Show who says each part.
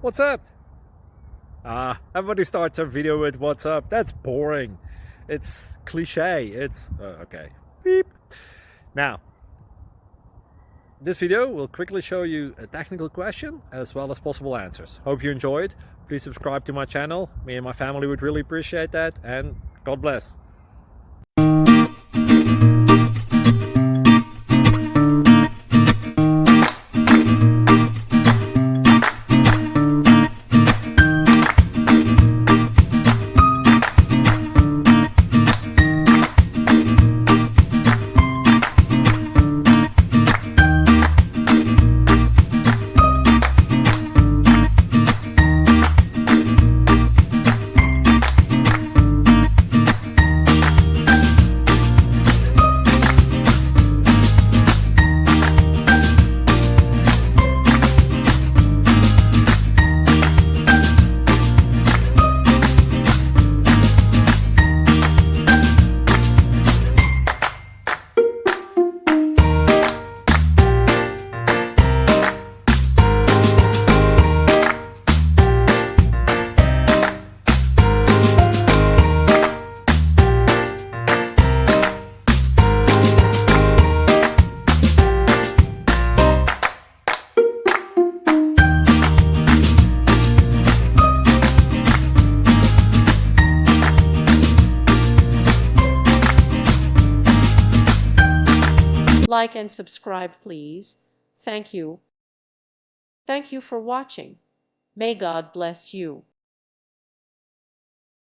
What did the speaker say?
Speaker 1: What's up? Everybody starts a video with what's up. That's boring. It's cliche. It's okay. Beep. Now, this video will quickly show you a technical question as well as possible answers. Hope you enjoyed. Please subscribe to my channel. Me and my family would really appreciate that, and God bless.
Speaker 2: Like and subscribe, please. Thank you. Thank you for watching. May God bless you.